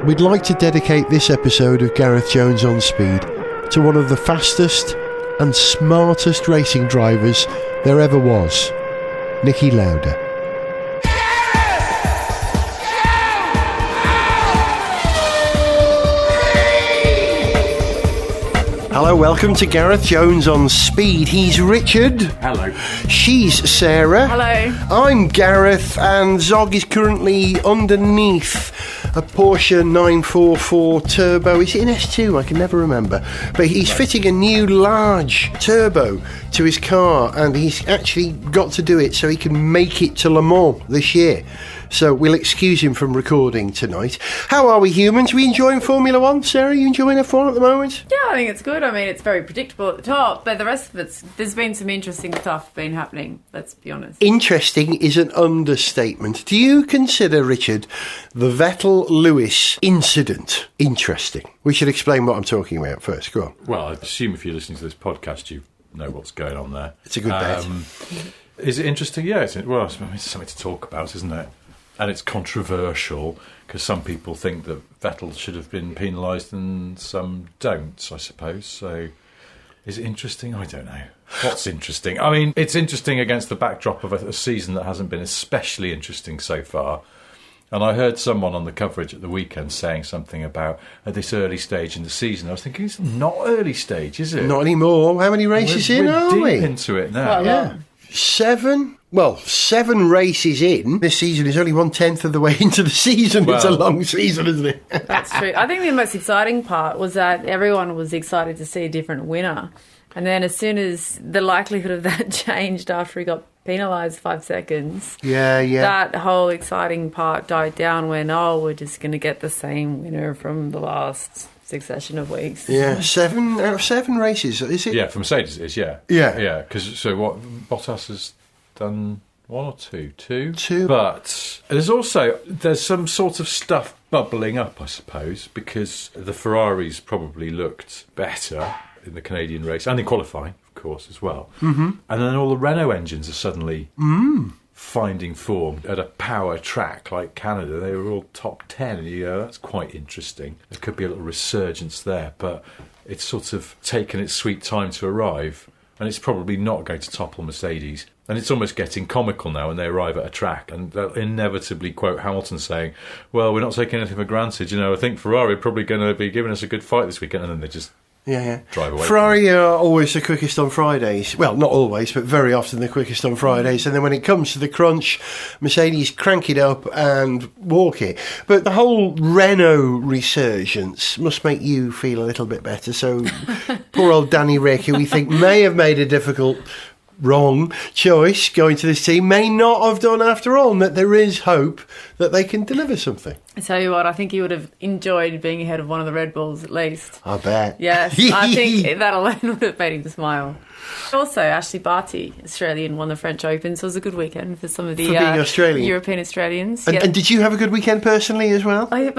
We'd like to dedicate this episode of Gareth Jones on Speed to one of the fastest and smartest racing drivers there ever was, Niki Lauda. Hello, welcome to Gareth Jones on Speed. He's Richard. Hello. She's Sarah. Hello. I'm Gareth, and Zog is currently underneath a Porsche 944 Turbo. Is it an S2? I can never remember. But he's fitting a new large turbo to his car, and he's actually got to do it so he can make it to Le Mans this year. So we'll excuse him from recording tonight. How are we humans? Are we enjoying Formula One? Sarah, are you enjoying F1 at the moment? Yeah, I think it's good. I mean, it's very predictable at the top, but the rest of there's been some interesting stuff been happening, let's be honest. Interesting is an understatement. Do you consider, Richard, the Vettel-Lewis incident interesting? We should explain what I'm talking about first. Go on. Well, I assume if you're listening to this podcast, you know what's going on there. It's a good bet. Is it interesting? Yeah, it's something to talk about, isn't it? And it's controversial because some people think that Vettel should have been penalised and some don't, I suppose. So is it interesting? I don't know. What's interesting? I mean, it's interesting against the backdrop of a season that hasn't been especially interesting so far. And I heard someone on the coverage at the weekend saying something about at this early stage in the season. I was thinking, it's not early stage, is it? Not anymore. How many races are we? We're deep into it now. Yeah. 7 races in. This season is only 1/10 of the way into the season. Well, it's a long season, isn't it? That's true. I think the most exciting part was that everyone was excited to see a different winner. And then as soon as the likelihood of that changed after he got penalised 5 seconds, that whole exciting part died down when, we're just going to get the same winner from the last succession of weeks. Yeah, 7 out of 7 races, is it? Yeah, for Mercedes it is, yeah. Yeah. Yeah, because what Bottas has done 1 or 2? 2. But there's some sort of stuff bubbling up, I suppose, because the Ferraris probably looked better in the Canadian race and in qualifying, of course, as well. Mm-hmm. And then all the Renault engines are suddenly finding form at a power track like Canada. They were all top 10, and that's quite interesting. There could be a little resurgence there, but it's sort of taken its sweet time to arrive, and it's probably not going to topple Mercedes. And it's almost getting comical now when they arrive at a track and they'll inevitably quote Hamilton saying, well, we're not taking anything for granted. I think Ferrari are probably going to be giving us a good fight this weekend, and then they just drive away. Ferrari are always the quickest on Fridays. Well, not always, but very often the quickest on Fridays. And then when it comes to the crunch, Mercedes crank it up and walk it. But the whole Renault resurgence must make you feel a little bit better. So poor old Danny Rick, who we think may have made a difficult wrong choice going to this team, may not have done after all, and that there is hope that they can deliver something. I tell you what, I think he would have enjoyed being ahead of one of the Red Bulls at least. I bet. Yes, I think that alone would have made him smile. Also, Ashley Barty, Australian, won the French Open, so it was a good weekend for some of the European Australians. And did you have a good weekend personally as well? Good.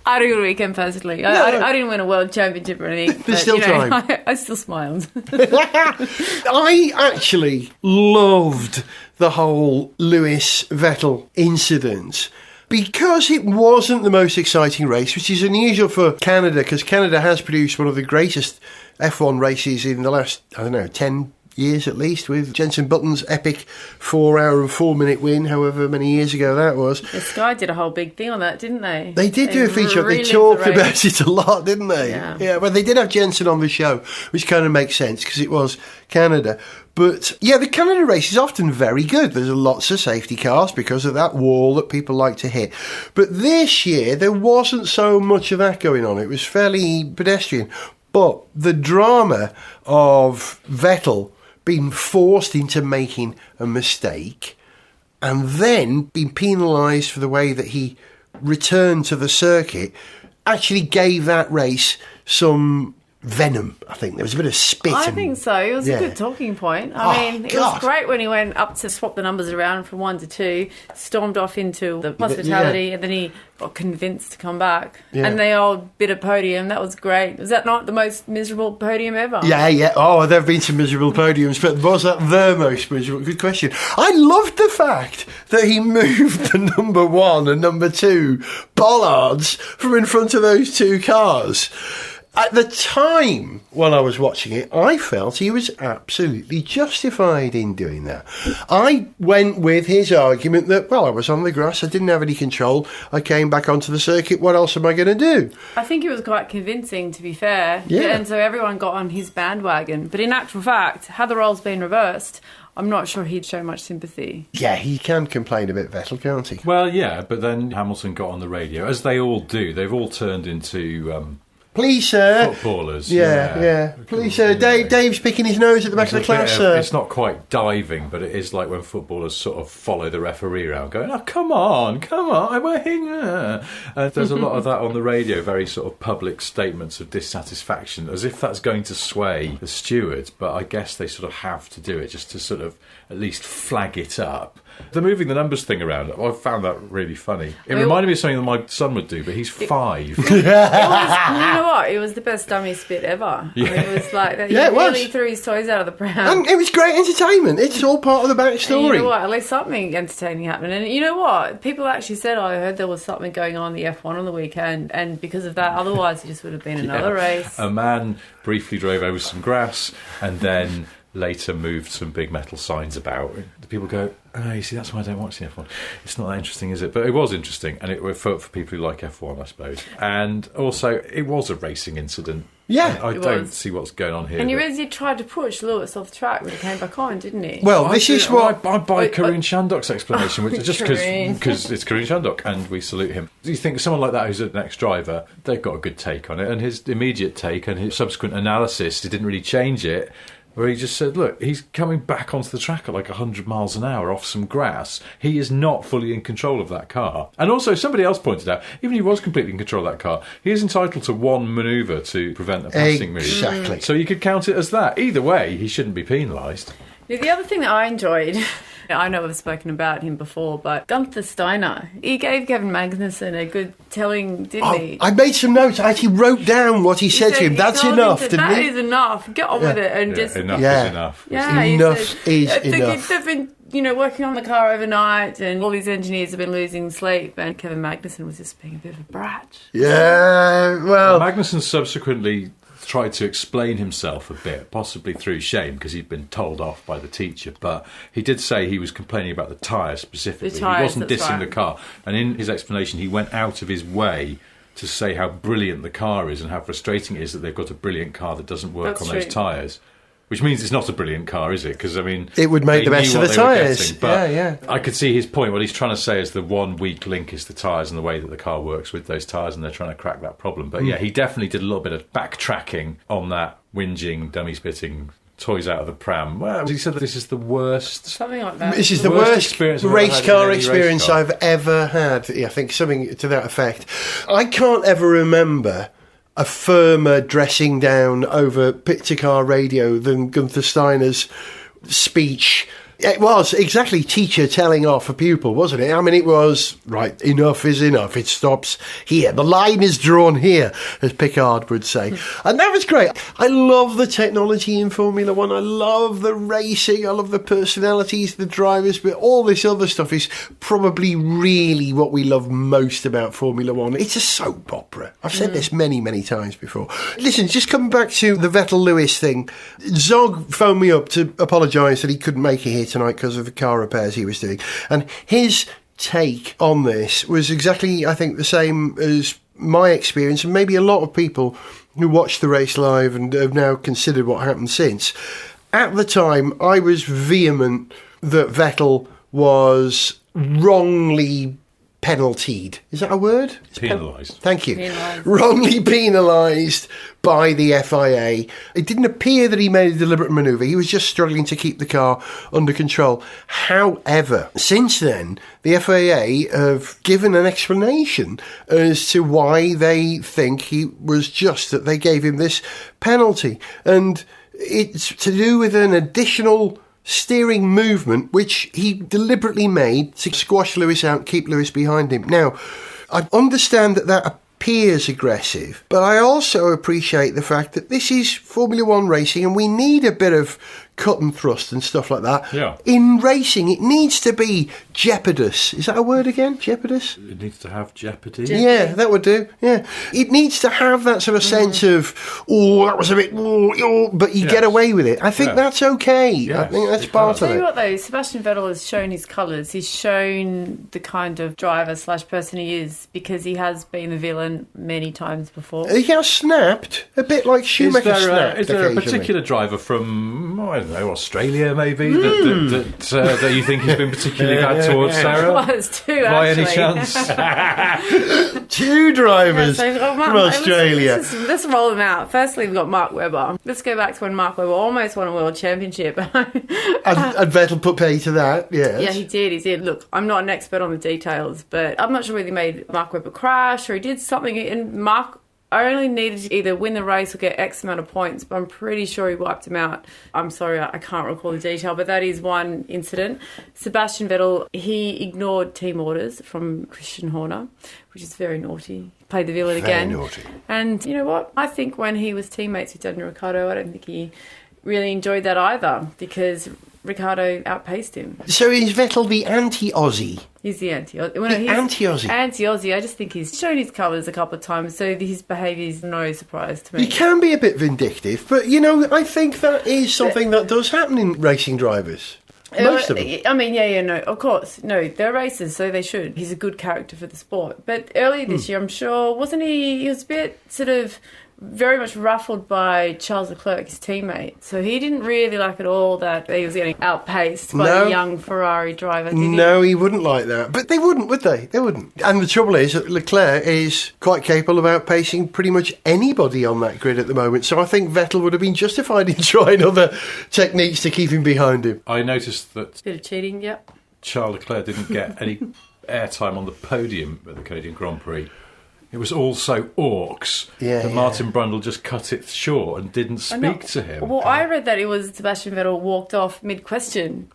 I had a good weekend personally. I didn't win a world championship or anything. There's still time. I still smiled. I actually loved the whole Lewis-Vettel incident because it wasn't the most exciting race, which is unusual for Canada, because Canada has produced one of the greatest F1 races in the last, 10 years at least, with Jenson Button's epic 4-hour and 4-minute win, however many years ago that was. The Sky did a whole big thing on that, didn't they? They did do a feature. They talked about it a lot, didn't they? Yeah. Well, they did have Jenson on the show, which kind of makes sense because it was Canada. But, the Canada race is often very good. There's lots of safety cars because of that wall that people like to hit. But this year, there wasn't so much of that going on. It was fairly pedestrian. But the drama of Vettel being forced into making a mistake and then being penalised for the way that he returned to the circuit actually gave that race some venom, I think. There was a bit of spit. I think so. It was a good talking point. I mean, it was great when he went up to swap the numbers around from 1 to 2, stormed off into the hospitality, and then he got convinced to come back. Yeah. And they all bit a podium. That was great. Was that not the most miserable podium ever? Yeah. Oh, there have been some miserable podiums, but was that the most miserable? Good question. I loved the fact that he moved the number 1 and number 2 bollards from in front of those 2 cars. At the time when I was watching it, I felt he was absolutely justified in doing that. I went with his argument that, well, I was on the grass, I didn't have any control, I came back onto the circuit, what else am I going to do? I think it was quite convincing, to be fair. Yeah. And so everyone got on his bandwagon. But in actual fact, had the roles been reversed, I'm not sure he'd show much sympathy. Yeah, he can complain a bit, Vettel, can't he? Well, yeah, but then Hamilton got on the radio, as they all do. They've all turned into... please, sir. Footballers. Yeah. Please, sir. Dave's picking his nose at the back of the class, sir. It's not quite diving, but it is like when footballers sort of follow the referee around going, oh, come on, we're here. There's a lot of that on the radio, very sort of public statements of dissatisfaction, as if that's going to sway the stewards, but I guess they sort of have to do it just to sort of at least flag it up. The moving the numbers thing around, I found that really funny. It reminded me of something that my son would do, but he's 5. You know what? It was the best dummy spit ever. Yeah. I mean, it was like that. He really threw his toys out of the pram. And it was great entertainment. It's all part of the backstory. And you know what? At least something entertaining happened. And you know what? People actually said, I heard there was something going on in the F1 on the weekend, and because of that, otherwise it just would have been another race. A man briefly drove over some grass and then later moved some big metal signs about. The people go, oh, you see, that's why I don't watch the F1. It's not that interesting, is it? But it was interesting, and it was for people who like F1, I suppose. And also, it was a racing incident. Yeah, I don't see what's going on here. And he tried to push Lewis off the track when he came back on, didn't he? Well, this is what... I buy Karun Shandok's explanation, which is just because it's Karun Shandok, and we salute him. Do you think someone like that who's an ex-driver, they've got a good take on it, and his immediate take and his subsequent analysis, he didn't really change it, where he just said, look, he's coming back onto the track at like 100 miles an hour off some grass. He is not fully in control of that car. And also, somebody else pointed out, even if he was completely in control of that car, he is entitled to one manoeuvre to prevent a passing move. Exactly. So you could count it as that. Either way, he shouldn't be penalised. The other thing that I enjoyed... I know I've spoken about him before, but Gunther Steiner, he gave Kevin Magnussen a good telling, didn't he? I made some notes. I actually wrote down what he said to him. That's enough, didn't he? That is enough. Get on with it. And just enough is enough. Yeah, enough is enough. They've been, working on the car overnight, and all these engineers have been losing sleep, and Kevin Magnussen was just being a bit of a brat. Yeah, well... Magnussen subsequently tried to explain himself a bit, possibly through shame, because he'd been told off by the teacher, but he did say he was complaining about the tyres specifically. He wasn't dissing the car, and in his explanation he went out of his way to say how brilliant the car is and how frustrating it is that they've got a brilliant car that doesn't work those tyres. Which means it's not a brilliant car, is it? Because, I mean... It would make the best of the tyres. Yeah. I could see his point. What he's trying to say is the one weak link is the tyres and the way that the car works with those tyres, and they're trying to crack that problem. But, yeah, he definitely did a little bit of backtracking on that whinging, dummy-spitting, toys out of the pram. Well, he said that this is the worst... Something like that. This is the worst race car experience I've ever had. Yeah, I think something to that effect. I can't ever remember... a firmer dressing down over pit-to-car radio than Gunther Steiner's speech. It was exactly teacher telling off a pupil, wasn't it? I mean, it was, right, enough is enough. It stops here. The line is drawn here, as Pickard would say. And that was great. I love the technology in Formula One. I love the racing. I love the personalities, the drivers. But all this other stuff is probably really what we love most about Formula One. It's a soap opera. I've said this many, many times before. Listen, just coming back to the Vettel-Lewis thing, Zog phoned me up to apologise that he couldn't make it here tonight because of the car repairs he was doing, and his take on this was exactly, I think, the same as my experience, and maybe a lot of people who watched the race live and have now considered what happened since. At the time, I was vehement that Vettel was wrongly penaltied. Is that a word? Penalised. Thank you. Penalised. Wrongly penalised by the FIA. It didn't appear that he made a deliberate manoeuvre. He was just struggling to keep the car under control. However, since then, the FIA have given an explanation as to why they think he was just that they gave him this penalty. And it's to do with an additional steering movement which he deliberately made to squash Lewis out, keep Lewis behind him. Now, I understand that appears aggressive, but I also appreciate the fact that this is Formula One racing and we need a bit of cut and thrust and stuff like that. Yeah. In racing, it needs to be jeopardous. Is that a word again? Jeopardous? It needs to have jeopardy. Yeah, that would do. Yeah. It needs to have that sort of sense of, that was a bit, but you get away with it. I think that's okay. Yes, I think that's part of Tell it. you what though, Sebastian Vettel has shown his colours. He's shown the kind of driver / person he is, because he has been the villain many times before. He has snapped, a bit like Schumacher snapped. Is there a occasionally. particular driver from, I don't know, Australia maybe, that you think has been particularly bad towards Sarah? Well, it's two, By actually. any chance? Two drivers Yeah, so, from Australia. Let's roll them out. Firstly, we've got Mark Webber. Let's go back to when Mark Webber almost won a world championship. And Vettel put pay to that, yes. Yeah, he did. Look, I'm not an expert on the details, but I'm not sure whether he made Mark Webber crash or he did something. And Mark only needed to either win the race or get X amount of points, but I'm pretty sure he wiped him out. I'm sorry, I can't recall the detail, but that is one incident. Sebastian Vettel, he ignored team orders from Christian Horner, which is very naughty. Played the villain again. Very naughty. And you know what? I think when he was teammates with Daniel Ricciardo, I don't think he really enjoyed that either, because Ricciardo outpaced him. So is Vettel the anti-Aussie? He's the anti-Aussie. Anti-Aussie. Anti-Aussie. I just think he's shown his colours a couple of times, so his behaviour is no surprise to me. He can be a bit vindictive, but, I think that is something that does happen in racing drivers. Most of them. I mean, no, of course. No, they're racers, so they should. He's a good character for the sport. But earlier this year, I'm sure, wasn't he? He was a bit sort of very much ruffled by Charles Leclerc, his teammate. So he didn't really like at all that he was getting outpaced by the young Ferrari driver, did he? No, he wouldn't like that. But they wouldn't, would they? They wouldn't. And the trouble is that Leclerc is quite capable of outpacing pretty much anybody on that grid at the moment. So I think Vettel would have been justified in trying other techniques to keep him behind him. I noticed that Bit of cheating, yep. Charles Leclerc didn't get any airtime on the podium at the Canadian Grand Prix. It was all so orcs that Martin Brundle just cut it short and didn't speak to him. Well, I read that it was Sebastian Vettel walked off mid-question.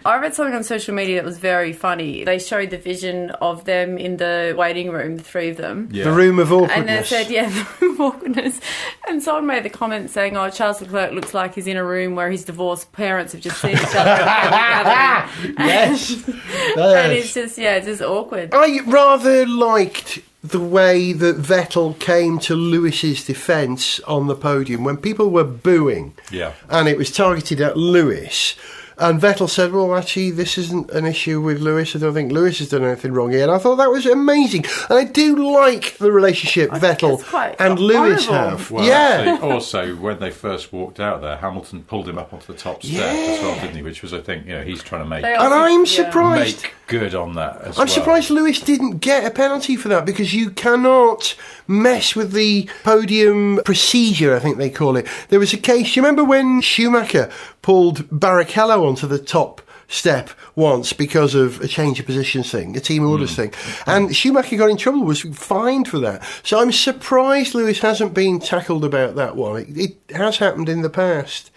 I read something on social media that was very funny. They showed the vision of them in the waiting room, the three of them. Yeah. The room of awkwardness. And they said, the room of awkwardness. And someone made the comment saying, Charles Leclerc looks like he's in a room where his divorced parents have just seen each other. Yes. And it's just awkward. I rather liked the way that Vettel came to Lewis's defence on the podium when people were booing. Yeah. And it was targeted at Lewis. And Vettel said, well, actually, this isn't an issue with Lewis. I don't think Lewis has done anything wrong here. And I thought that was amazing. And I do like the relationship Vettel and Lewis have. Well, actually, also, when they first walked out there, Hamilton pulled him up onto the top step as well, didn't he? Which was, I think, he's trying to make... And I'm surprised... Make good on that as I'm surprised Lewis didn't get a penalty for that, because you cannot mess with the podium procedure, I think they call it. There was a case, you remember when Schumacher pulled Barrichello onto the top step once because of a change of positions thing, a team orders thing, and Schumacher got in trouble, was fined for that. So I'm surprised Lewis hasn't been tackled about that one. It has happened in the past.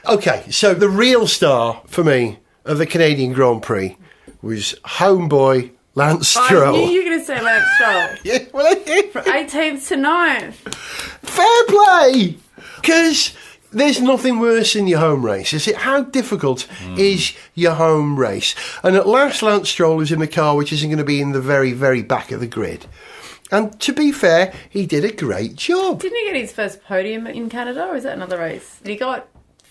Okay, so the real star for me of the Canadian Grand Prix was homeboy Lance Stroll. I knew you were going to say Lance Stroll. Yeah, well, I did. From 18th to 9th. Fair play! Because there's nothing worse than your home race, is it? How difficult is your home race? And at last, Lance Stroll is in a car which isn't going to be in the very, very back of the grid. And to be fair, he did a great job. Didn't he get his first podium in Canada, or is that another race? He got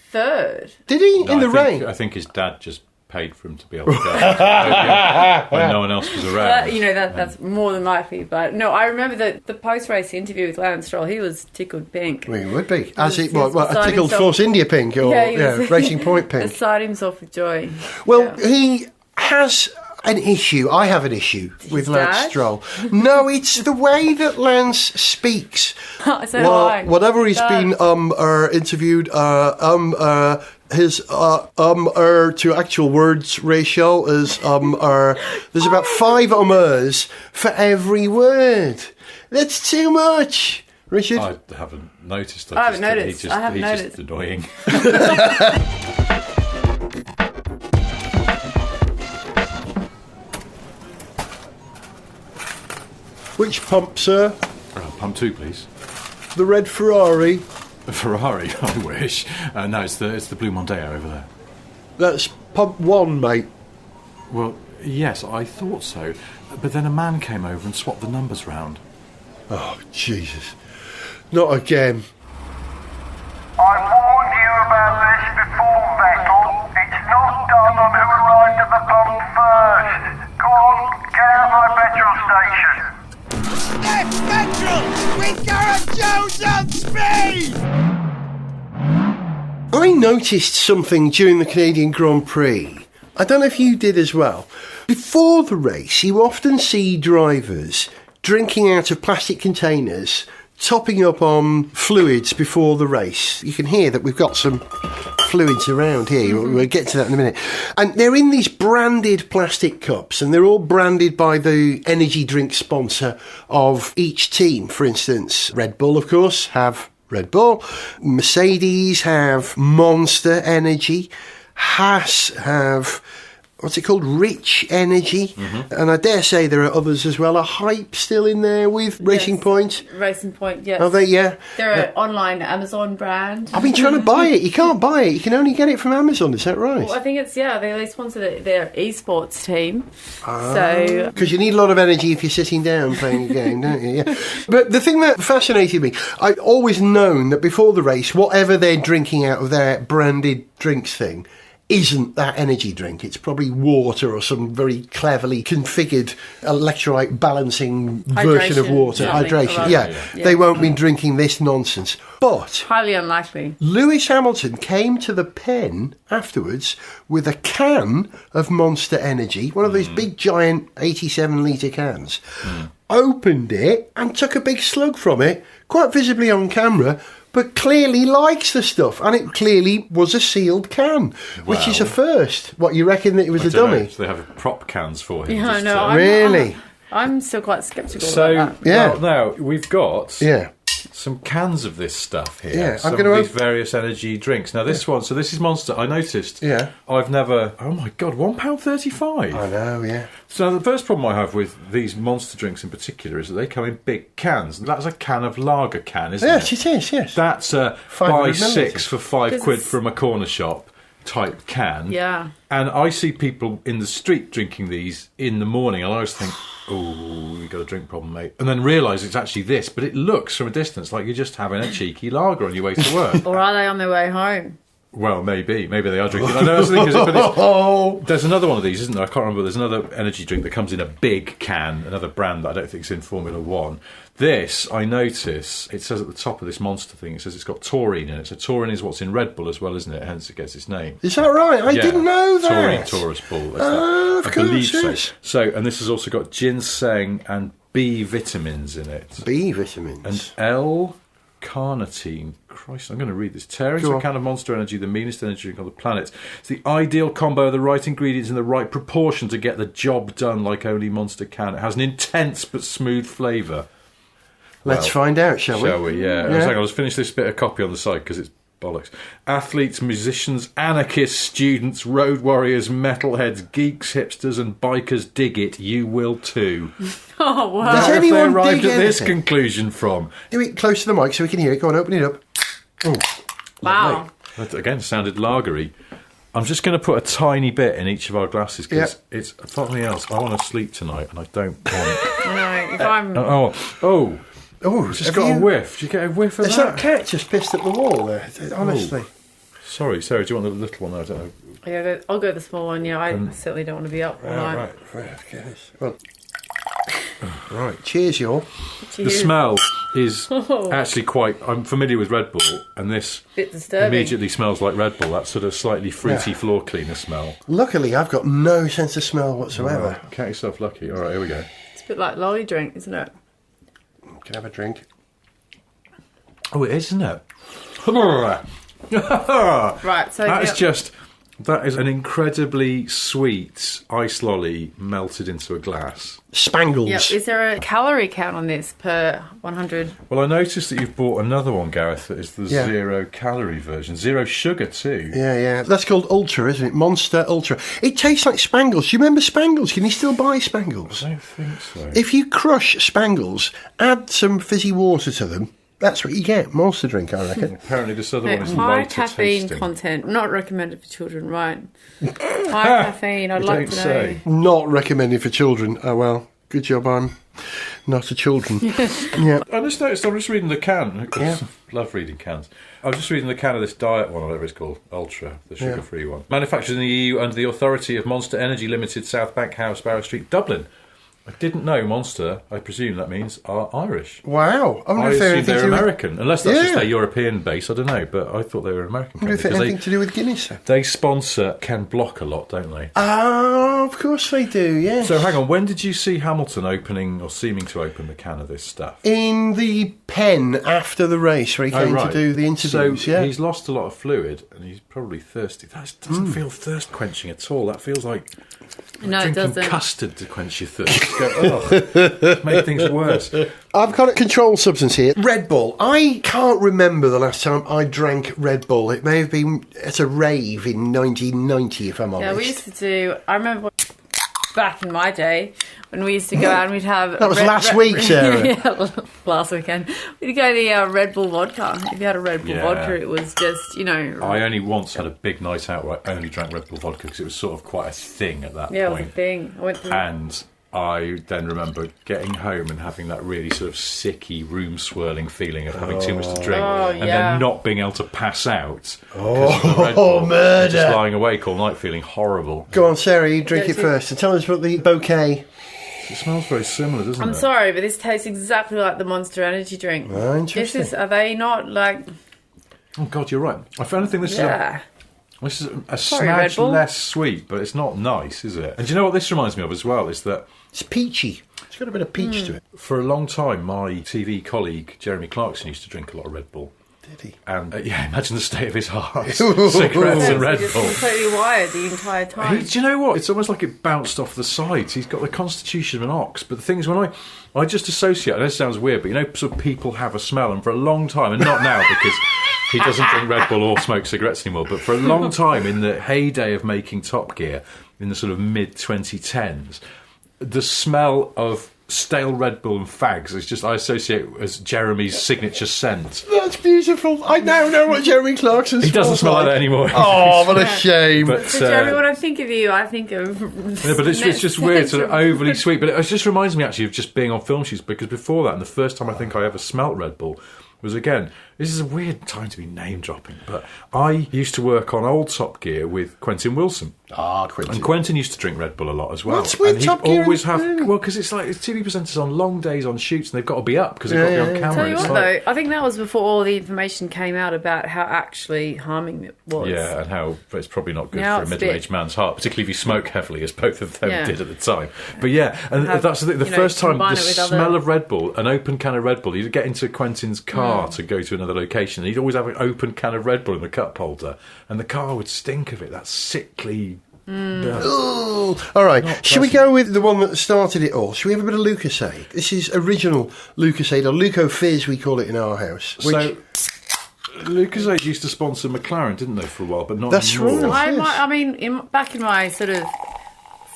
third. Did he? In the rain? I think his dad just paid for him to be able to go when no one else was around. That's more than likely. But no, I remember the post-race interview with Lance Stroll. He was tickled pink. Well, he would be. As it was, a tickled Force India pink or Racing Point pink. Beside himself with joy. Well, he has an issue. I have an issue with Lance dad? Stroll. No, it's the way that Lance speaks. Whatever he's been interviewed, his to actual words ratio is there's about 5 ers for every word. That's too much. Richard? I haven't noticed. I haven't noticed. He's just annoying. Which pump, sir? Pump 2, please. The red Ferrari. A Ferrari, I wish. No, it's the blue Mondeo over there. That's pump 1, mate. Well, yes, I thought so. But then a man came over and swapped the numbers round. Oh, Jesus. Not again. I warned you about this before, Vettel. It's not done on who arrived at the pump first. Go on, get out my petrol station. Sniff Petrol with Gareth Jones on speed! I noticed something during the Canadian Grand Prix. I don't know if you did as well. Before the race, you often see drivers drinking out of plastic containers, topping up on fluids before the race. You can hear that we've got some fluids around here. We'll get to that in a minute. And they're in these branded plastic cups, and they're all branded by the energy drink sponsor of each team. For instance, Red Bull, of course, have Red Bull. Mercedes have Monster Energy. Haas have... what's it called? Rich Energy. Mm-hmm. And I dare say there are others as well. Are Hype still in there with Racing Point? Racing Point, yes. Are they? Yeah. They're an online Amazon brand. I've been trying to buy it. You can't buy it. You can only get it from Amazon. Is that right? Well, I think it's, they sponsor their esports team. So because you need a lot of energy if you're sitting down playing a game, don't you? Yeah. But the thing that fascinated me, I'd always known that before the race, whatever they're drinking out of their branded drinks thing isn't that energy drink. It's probably water or some very cleverly configured electrolyte balancing version of water. Hydration. Yeah. They won't be drinking this nonsense. But highly unlikely. Lewis Hamilton came to the pen afterwards with a can of Monster Energy, one of those big giant 87-litre cans, opened it and took a big slug from it, quite visibly on camera, but clearly likes the stuff, and it clearly was a sealed can, which is a first. What, you reckon that it was a dummy? So they have prop cans for him. Yeah, no, really? I'm still quite sceptical about that. Yeah. Well, now, we've got some cans of this stuff here. Yeah, some of these various energy drinks. Now, this one, so this is Monster. I noticed. Yeah. I've never... Oh, my God, £1.35. I know, yeah. So the first problem I have with these Monster drinks in particular is that they come in big cans. That's a can of lager can, isn't it? Yes, it is, yes. That's a buy 6 for £5 from a corner shop type can. Yeah. And I see people in the street drinking these in the morning, and I always think, oh, you've got a drink problem, mate. And then realise it's actually this, but it looks from a distance like you're just having a cheeky lager on your way to work. Or are they on their way home? Well, maybe they are drinking. I know that's the thing, but there's another one of these, isn't there? I can't remember. There's another energy drink that comes in a big can, another brand that I don't think is in Formula One. This, I notice, it says at the top of this Monster thing, it says it's got taurine in it. So taurine is what's in Red Bull as well, isn't it? Hence it gets its name. Is that right? I didn't know that. Taurine, Taurus Bull. Of I course, believe yes. so. And this has also got ginseng and B vitamins in it. B vitamins. And L-carnitine. Christ, I'm going to read this. Tearing to a can of Monster Energy, the meanest energy drink on the planet. It's the ideal combo of the right ingredients in the right proportion to get the job done like only Monster can. It has an intense but smooth flavour. Let's find out, shall we? Shall we? Yeah. I'll just finish this bit of copy on the side because it's bollocks. Athletes, musicians, anarchists, students, road warriors, metalheads, geeks, hipsters and bikers dig it. You will too. Oh, wow. Does Where have they anyone arrived dig at this anything? conclusion from? Do it close to the mic so we can hear it. Go on, open it up. Oh, Wow. That again sounded lagery. I'm just going to put a tiny bit in each of our glasses because it's something else. I want to sleep tonight and I don't want... No, if I'm... Oh, just got a whiff. Did you get a whiff of Is that cat just pissed at the wall there? Honestly. Sorry, Sarah, do you want the little one? I don't know. Yeah, I'll go the small one. Yeah, I certainly don't want to be up all night. Right. Okay. Well, right. Cheers, y'all. The smell is actually quite... I'm familiar with Red Bull, and this Bit disturbing. immediately smells like Red Bull, that sort of slightly fruity floor cleaner smell. Luckily, I've got no sense of smell whatsoever. Right. Count yourself lucky. All right, here we go. It's a bit like lolly drink, isn't it? Can I have a drink? Oh, it is, isn't it? Right, so... That is an incredibly sweet ice lolly melted into a glass. Spangles. Yep. Is there a calorie count on this per 100? Well, I noticed that you've bought another one, Gareth, that is the 0 calorie version. 0 sugar, too. Yeah. That's called Ultra, isn't it? Monster Ultra. It tastes like Spangles. Do you remember Spangles? Can you still buy Spangles? I don't think so. If you crush Spangles, add some fizzy water to them, that's what you get. Monster drink, I reckon. Apparently this other one is high lighter caffeine tasting. content. Not recommended for children, right? High caffeine, I'd like to know. Say. Not recommended for children. Oh, well. Good job, I'm not a children. Yeah. I just noticed, I'm just reading the can. Yeah. Love reading cans. I was just reading the can of this diet one, whatever it's called, Ultra, the sugar-free one. Manufactured in the EU under the authority of Monster Energy Limited, South Bank House, Barrow Street, Dublin. I didn't know Monster, I presume that means, are Irish. Wow. I assume they're American, unless that's just their European base, I don't know, but I thought they were American. I wonder if it had anything to do with Guinness. They sponsor Ken Block a lot, don't they? Oh, of course they do, yes. So hang on, when did you see Hamilton opening, or seeming to open the can of this stuff? In the pen after the race, where he came to do the interviews, so he's lost a lot of fluid, and he's probably thirsty. That doesn't feel thirst-quenching at all. That feels like drinking custard to quench your thirst. Make things worse. I've got a controlled substance here. Red Bull. I can't remember the last time I drank Red Bull. It may have been at a rave in 1990, if I'm honest. Yeah, we used to do... I remember back in my day when we used to go out and we'd have... That was last week, Sarah. Yeah, last weekend. We'd go to the Red Bull vodka. If you had a Red Bull vodka, it was just, I only once had a big night out where I only drank Red Bull vodka because it was sort of quite a thing at that point. Yeah, it was a thing. I went through... And I then remember getting home and having that really sort of sicky, room-swirling feeling of having too much to drink and then not being able to pass out. Murder! Just lying awake all night feeling horrible. Go on, Sarah, you drink it first and tell us about the bouquet. It smells very similar, doesn't it? I'm sorry, but this tastes exactly like the Monster Energy drink. Oh, interesting. Are they not like... Oh, God, you're right. I found think this is a Sorry, smidge less sweet, but it's not nice, is it? And do you know what this reminds me of as well? Is that it's peachy. It's got a bit of peach to it. For a long time, my TV colleague, Jeremy Clarkson, used to drink a lot of Red Bull. Did he? And, imagine the state of his heart. Cigarettes and Red Bull. He's completely wired the entire time. Do you know what? It's almost like it bounced off the sides. He's got the constitution of an ox. But the thing is, when I just associate, and this sounds weird, but sort of people have a smell, and for a long time, and not now because he doesn't drink Red Bull or smoke cigarettes anymore, but for a long time, in the heyday of making Top Gear, in the sort of mid-2010s, the smell of stale Red Bull and fags is just, I associate as Jeremy's signature scent. That's beautiful. I now know what Jeremy Clarkson smells. He doesn't smell like that anymore. Oh, what a shame. But, so Jeremy, when I think of you, I think of... Yeah, but it's just weird, sort of overly sweet. But it just reminds me actually of just being on film shoots, because before that, and the first time I think I ever smelt Red Bull was, again, this is a weird time to be name dropping, but I used to work on old Top Gear with Quentin Wilson. Ah, Quentin. And Quentin used to drink Red Bull a lot as well. What's with and Top Gear? Always have, well, because it's like TV presenters on long days on shoots, and they've got to be up because they've got to be on camera. Tell you what, though, I think that was before all the information came out about how actually harming it was. Yeah, and how it's probably not good for a middle-aged man's heart, particularly if you smoke heavily, as both of them did at the time. But and that's the thing. The first time, the smell of Red Bull, an open can of Red Bull, you'd get into Quentin's car to go to another location, and he'd always have an open can of Red Bull in the cup holder, and the car would stink of it, that sickly... All right, should we go with the one that started it all? Should we have a bit of Lucozade? This is original Lucozade, or Luco Fizz we call it in our house. So Lucozade used to sponsor McLaren, didn't they, for a while, but not That's anymore. right. I mean, back in my sort of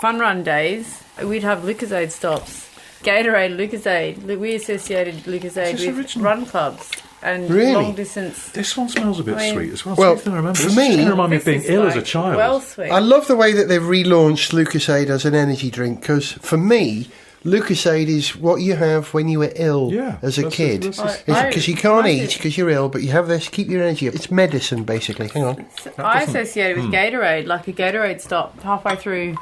fun run days, we'd have Lucozade stops. Gatorade, Lucozade. We associated Lucozade with run clubs. And long distance. This one smells a bit sweet as well. Well, I remember. for me, it reminded me of being ill as a child. Well, sweet. I love the way that they've relaunched Lucozade as an energy drink, because for me, Lucozade is what you have when you were ill as a kid. Because you can't eat because you're ill, but you have this, keep your energy up. It's medicine, basically. Hang on. I associate it with Gatorade, like a Gatorade stop halfway through.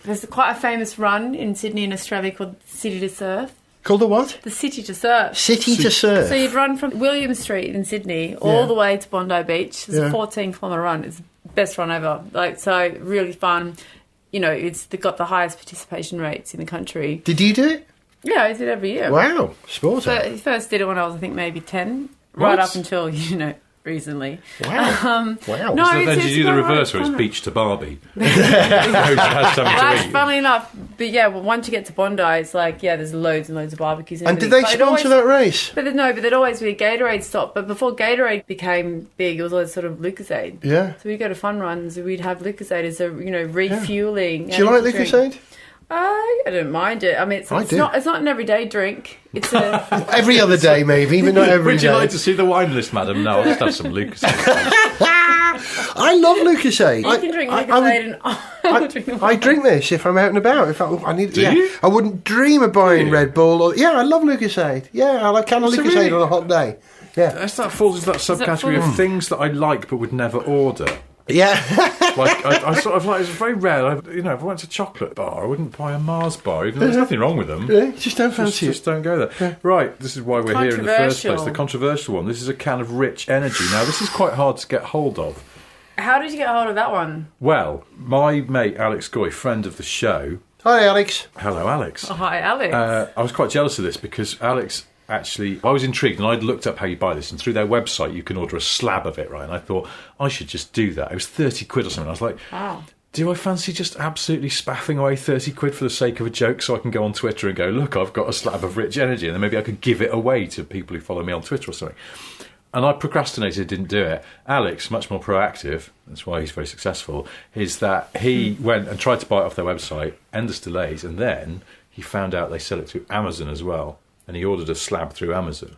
There's quite a famous run in Sydney and Australia called City to Surf. Called the what? The City to Surf. City to Surf. So you'd run from William Street in Sydney all the way to Bondi Beach. It's a 14-kilometre run. It's the best run ever. So really fun. You know, it's got the highest participation rates in the country. Did you do it? Yeah, I did it every year. Wow, sport. So first did it when I was, I think, maybe 10. Right up until, recently. Wow. Wow. No, so then you do the reverse where it's beach to Barbie. That's funnily enough. But yeah, well, once you get to Bondi, it's like, there's loads and loads of barbecues. And did they sponsor that race? But there'd always be a Gatorade stop. But before Gatorade became big, it was always sort of Lucozade. Yeah. So we'd go to fun runs, we'd have Lucozade as a, refueling. Do you like Lucozade? I don't mind it. I mean, it's not an everyday drink. It's every other day, maybe, but not every day. Would you like to see the wine list, madam? No, I'll just have some Lucozade. I love Lucozade. You can drink Lucozade I drink this if I'm out and about. If I need, Do you? I wouldn't dream of buying Red Bull. I love Lucozade. Yeah, I like a can of Lucozade on a hot day. Yeah, that falls into that subcategory of things that I like but would never order. Yeah. I sort of like, it's very rare. If I went to a chocolate bar, I wouldn't buy a Mars bar, even though there's nothing wrong with them. Yeah, just don't fancy it. Just don't go there. Yeah. Right, this is why we're here in the first place. The controversial one. This is a can of Rich Energy. Now, this is quite hard to get hold of. How did you get hold of that one? Well, my mate Alex Goy, friend of the show. Hi, Alex. Hello, Alex. Oh, hi, Alex. I was quite jealous of this because Alex... Actually, I was intrigued and I'd looked up how you buy this, and through their website you can order a slab of it, right? And I thought, I should just do that. It was 30 quid or something. I was like, wow. Do I fancy just absolutely spaffing away 30 quid for the sake of a joke so I can go on Twitter and go, look, I've got a slab of Rich Energy, and then maybe I could give it away to people who follow me on Twitter or something. And I procrastinated, didn't do it. Alex, much more proactive, that's why he's very successful, is that he went and tried to buy it off their website, endless delays, and then he found out they sell it through Amazon as well. And he ordered a slab through Amazon.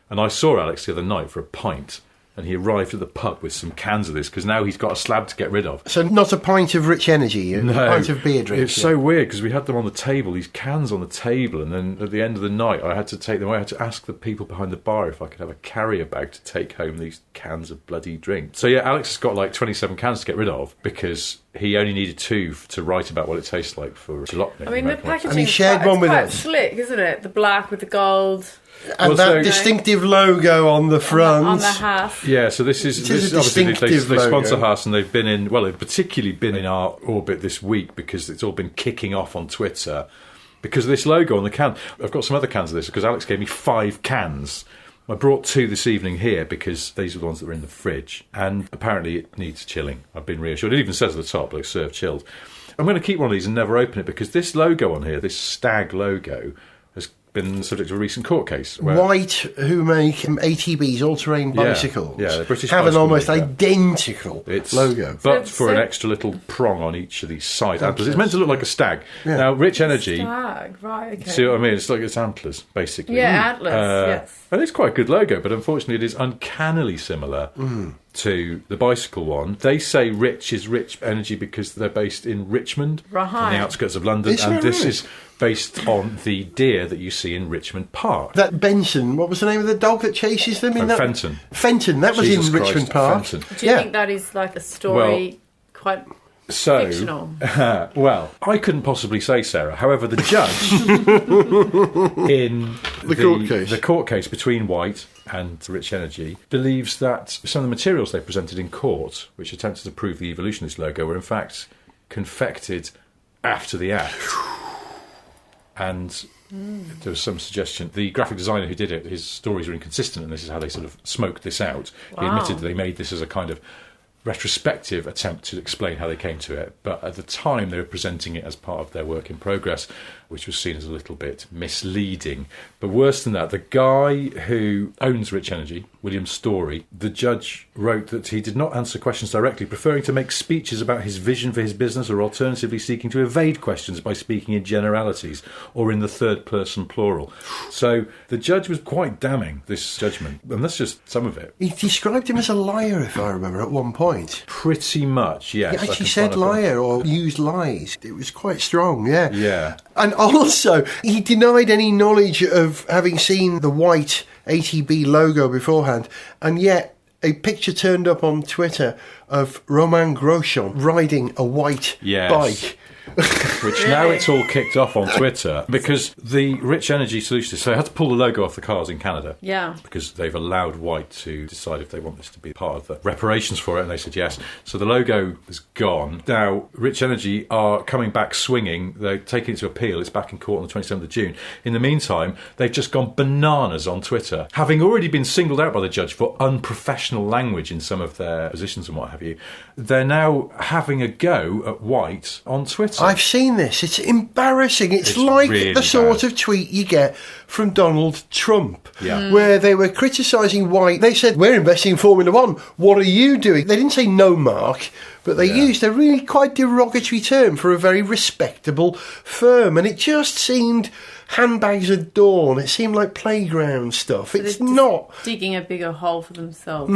And I saw Alex the other night for a pint, and he arrived at the pub with some cans of this, because now he's got a slab to get rid of. So not a pint of Rich Energy, a pint of beer drink. It's so weird, because we had them on the table, these cans on the table, and then at the end of the night I had to take them away. I had to ask the people behind the bar if I could have a carrier bag to take home these cans of bloody drink. So yeah, Alex has got like 27 cans to get rid of, because he only needed 2 to write about what it tastes like for jalopnik. I mean, the packaging is quite slick, isn't it? The black with the gold. And that distinctive logo on the front. On the half. Yeah, so this is obviously they sponsor Haas, and they've particularly been in our orbit this week because it's all been kicking off on Twitter because of this logo on the can. I've got some other cans of this because Alex gave me 5 cans. I brought 2 this evening here because these are the ones that were in the fridge, and apparently it needs chilling. I've been reassured. It even says at the top, like, serve chilled. I'm going to keep one of these and never open it because this logo on here, this stag logo, has been subject to a recent court case. White, who make ATBs, all-terrain bicycles, the British have an almost identical logo. But for an extra little prong on each of these side antlers. It's meant to look like a stag. Yeah. Now, Rich Energy... Stag, right, okay. See what I mean? It's like it's antlers, basically. Yeah, antlers, yes. And it's quite a good logo, but unfortunately it is uncannily similar to the bicycle one. They say Rich is Rich Energy because they're based in Richmond, on the outskirts of London, this is based on the deer that you see in Richmond Park. That Benson, what was the name of the dog that chases them? Fenton. Fenton, that was in Richmond Park. Fenton. Do you think that is like a story quite fictional? Well, I couldn't possibly say, Sarah. However, the judge in the court case between White and Rich Energy believes that some of the materials they presented in court, which attempted to prove the evolution of this logo, were in fact confected after the act. And there was some suggestion. The graphic designer who did it, his stories were inconsistent, and this is how they sort of smoked this out. Wow. He admitted that they made this as a kind of retrospective attempt to explain how they came to it, but at the time they were presenting it as part of their work in progress, which was seen as a little bit misleading. But worse than that, the guy who owns Rich Energy, William Story, the judge wrote that he did not answer questions directly, preferring to make speeches about his vision for his business, or alternatively seeking to evade questions by speaking in generalities or in the third person plural. So the judge was quite damning, this judgment, and that's just some of it. He described him as a liar, if I remember, at one point. Pretty much, yes. He actually said liar or used lies. It was quite strong, yeah. Yeah. And also, he denied any knowledge of having seen the white ATB logo beforehand, and yet a picture turned up on Twitter of Romain Grosjean riding a white bike which now it's all kicked off on Twitter because the Rich Energy solution, so they had to pull the logo off the cars in Canada. Yeah. Because they've allowed White to decide if they want this to be part of the reparations for it, and they said yes. So the logo is gone. Now, Rich Energy are coming back swinging. They're taking it to appeal. It's back in court on the 27th of June. In the meantime, they've just gone bananas on Twitter, having already been singled out by the judge for unprofessional language in some of their positions and what have you. They're now having a go at White on Twitter. I've seen this. It's embarrassing. It's like really the sort of tweet you get from Donald Trump, Yeah. where they were criticising White. They said, we're investing in Formula One. What are you doing? They didn't say no, Mark, but they used a really quite derogatory term for a very respectable firm. And it just seemed handbags at dawn. It seemed like playground stuff. So It's they're not. digging a bigger hole for themselves.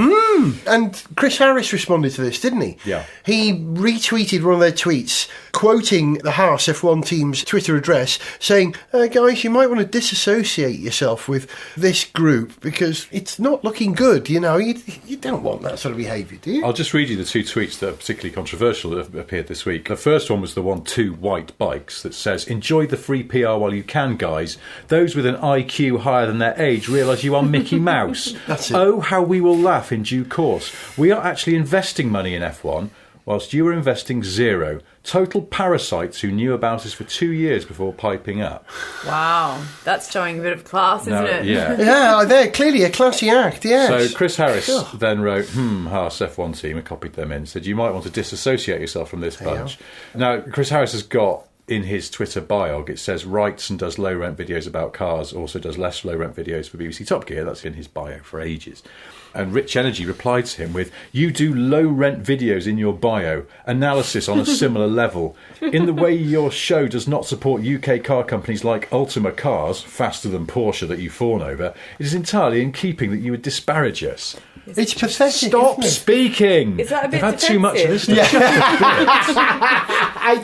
And Chris Harris responded to this, didn't he? Yeah. He retweeted one of their tweets, quoting the Haas F1 team's Twitter address, saying, guys, you might want to disassociate yourself with this group because it's not looking good, you know. You don't want that sort of behaviour, do you? I'll just read you the two tweets that are particularly controversial that have appeared this week. The first one was the one to White Bikes that says, enjoy the free PR while you can, guys. Those with an IQ higher than their age realise you are Mickey Mouse. That's it. Oh, how we will laugh in due course. We are actually investing money in F1, whilst you were investing zero. Total parasites who knew about us for 2 years before piping up. Wow, that's showing a bit of class, isn't it? Yeah. Yeah, they're clearly a classy act, yes. So Chris Harris then wrote, Haas F1 team, and copied them in, said, you might want to disassociate yourself from this bunch. Now, Chris Harris has got, in his Twitter bio, it says writes and does low-rent videos about cars, also does less low-rent videos for BBC Top Gear. That's in his bio for ages. And Rich Energy replied to him with, you do low-rent videos in your bio, analysis on a similar level. In the way your show does not support UK car companies like Ultima Cars, faster than Porsche that you fawn over, it is entirely in keeping that you would disparage us. It's pathetic. Stop isn't it? speaking. Is that a bit They've had too much of this. It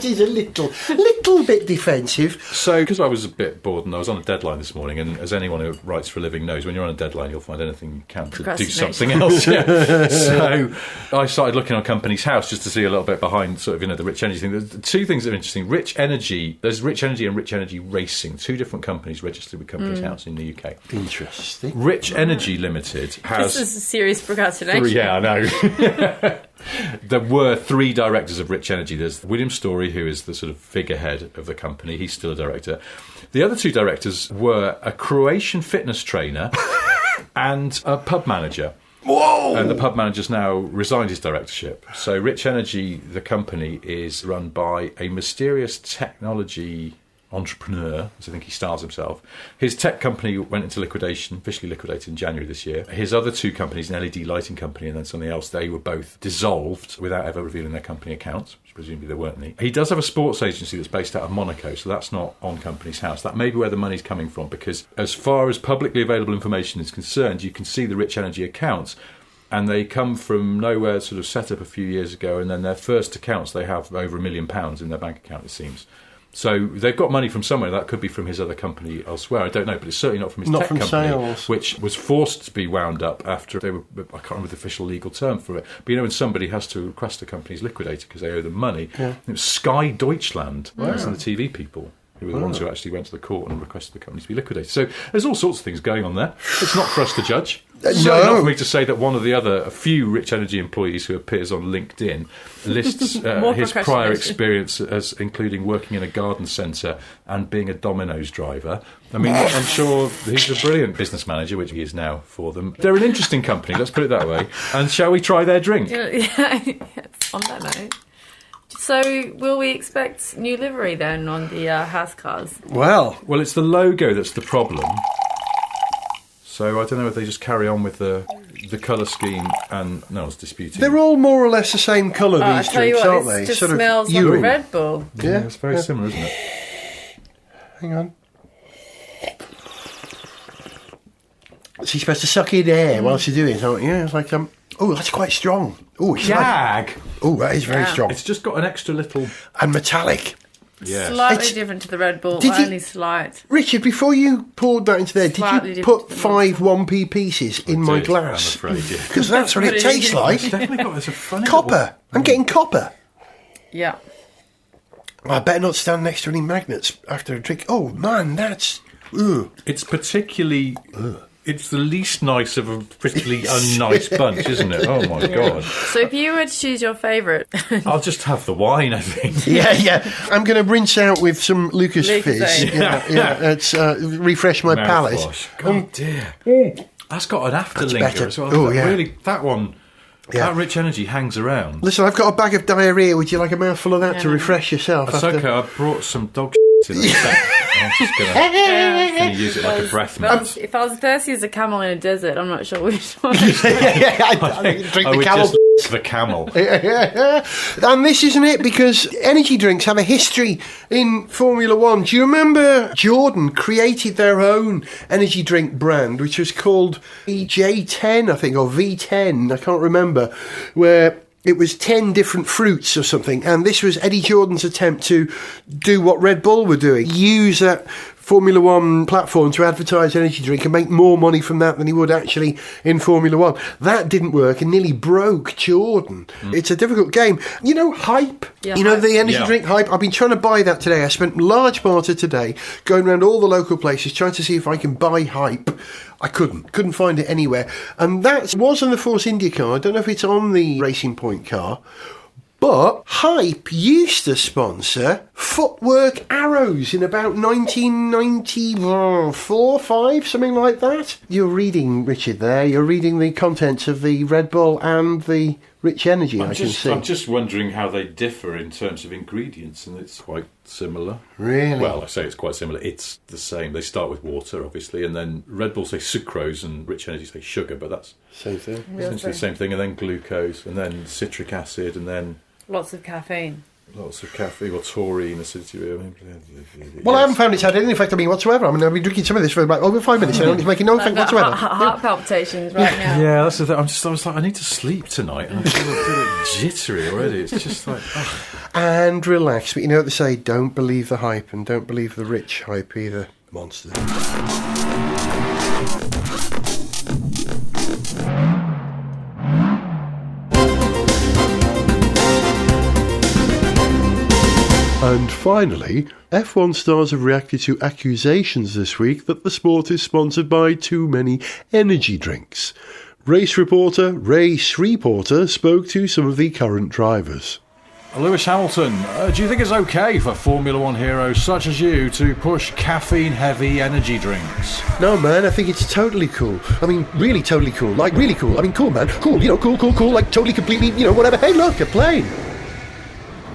is a little bit defensive. So, because I was a bit bored and I was on a deadline this morning, and as anyone who writes for a living knows, when you're on a deadline, you'll find anything you can to do something else. Yeah. So, I started looking on Companies House just to see a little bit behind sort of, the Rich Energy thing. There's two things that are interesting. Rich Energy, there's Rich Energy and Rich Energy Racing, two different companies registered with Companies House in the UK. Interesting. Rich Energy Limited has... This is a serious procrastination. Yeah, I know. There were three directors of Rich Energy. There's William Storey, who is the sort of figurehead of the company. He's still a director. The other two directors were a Croatian fitness trainer and a pub manager. Whoa! And the pub manager's now resigned his directorship. So Rich Energy, the company, is run by a mysterious technology entrepreneur, as I think he styles himself. His tech company went into liquidation, officially liquidated in January this year. His other two companies, an LED lighting company and then something else, they were both dissolved without ever revealing their company accounts, which presumably there weren't any. He does have a sports agency that's based out of Monaco, so that's not on Companies House. That may be where the money's coming from, because as far as publicly available information is concerned, you can see the Rich Energy accounts, and they come from nowhere, sort of set up a few years ago, and then their first accounts, they have over £1 million in their bank account, it seems. So they've got money from somewhere. That could be from his other company elsewhere. I don't know, but it's certainly not from his tech company, sales, which was forced to be wound up after they were, I can't remember the official legal term for it, but when somebody has to request a company's liquidated because they owe them money, it was Sky Deutschland, and the TV people, who were the ones who actually went to the court and requested the company to be liquidated. So there's all sorts of things going on there. It's not for us to judge. Certainly not for me to say that one of the other, a few Rich Energy employees who appears on LinkedIn lists his prior experience as including working in a garden centre and being a Domino's driver. I mean, I'm sure he's a brilliant business manager, which he is now for them. They're an interesting company, let's put it that way. And shall we try their drink? Yes, on that note. So, will we expect new livery then on the house cars? Well, it's the logo that's the problem. So I don't know if they just carry on with the colour scheme, and no one's disputing. they're all more or less the same colour, these I tell you drinks, what, aren't this they? just Sort of smells like a urine. Red Bull. Yeah, it's very similar, isn't it? Hang on. So you're supposed to suck in air whilst you're doing it, aren't you? It's like, oh, that's quite strong. Oh, it's Jag! That is very strong. It's just got an extra little... And metallic. Yes. Slightly different to the Red Bull, Did you- only slight. Richard, before you poured that into there, Slightly did you different put to the 5 1p pieces in my I'm glass? afraid, yeah. Because that's what it Put it tastes in. like. It's definitely got... It's a funny Copper. I'm getting copper. Yeah. I better not stand next to any magnets after a drink. Oh, man, that's... Ugh. It's particularly... It's the least nice of a particularly unnice bunch, isn't it? Oh, my God. So if you were to choose your favourite... I'll just have the wine, I think. Yeah. I'm going to rinse out with some Lucas Fizz. Yeah. It's refresh my palate. God dear. That's got an afterlinger as well. Oh, yeah. Really, that one... Yeah. That rich energy hangs around. Listen, I've got a bag of diarrhea. Would you like a mouthful of that to refresh yourself? That's okay. I brought some dog in a sec. I'm just going to use it like a breath mint. If I was thirsty as a camel in a desert, I'm not sure which one. I drink the camel. The camel. And this isn't it, because energy drinks have a history in Formula One. Do you remember Jordan created their own energy drink brand, which was called J10, I think, or V10, I can't remember, where it was 10 different fruits or something, and this was Eddie Jordan's attempt to do what Red Bull were doing, use that Formula One platform to advertise energy drink and make more money from that than he would actually in Formula One. That didn't work and nearly broke Jordan. It's a difficult game. You know, Hype? Yeah, you know, Hype. the energy drink Hype? I've been trying to buy that today. I spent large part of today going around all the local places trying to see if I can buy Hype. I couldn't find it anywhere. And that was on the Force India car. I don't know if it's on the Racing Point car. But Hype used to sponsor Footwork Arrows in about 1994, 5, something like that. You're reading, Richard, there. You're reading the contents of the Red Bull and the Rich Energy, I can see. I'm just wondering how they differ in terms of ingredients, and it's quite similar. Really? Well, I say it's quite similar. It's the same. They start with water, obviously, and then Red Bull say sucrose and Rich Energy say sugar, but that's same thing. Essentially the same thing, and then glucose, and then citric acid, and then... Lots of caffeine. Lots of caffeine, or taurine, acidity. Well, I haven't found it's had any effect on me whatsoever. I mean, I've been drinking some of this for about over 5 minutes and it's making no effect whatsoever. Heart palpitations right now. Yeah, that's the thing. I was like, I need to sleep tonight, and I feel a bit jittery already. It's just like... And relax. But you know what they say, don't believe the hype and don't believe the rich hype either. Monster. And finally, F1 stars have reacted to accusations this week that the sport is sponsored by too many energy drinks. Race reporter spoke to some of the current drivers. Lewis Hamilton, do you think it's okay for Formula One heroes such as you to push caffeine-heavy energy drinks? No, man, I think it's totally cool. I mean, really totally cool. Like, really cool. I mean, cool, man. Cool, you know, cool. Like, totally, completely, you know, whatever. Hey, look, a plane.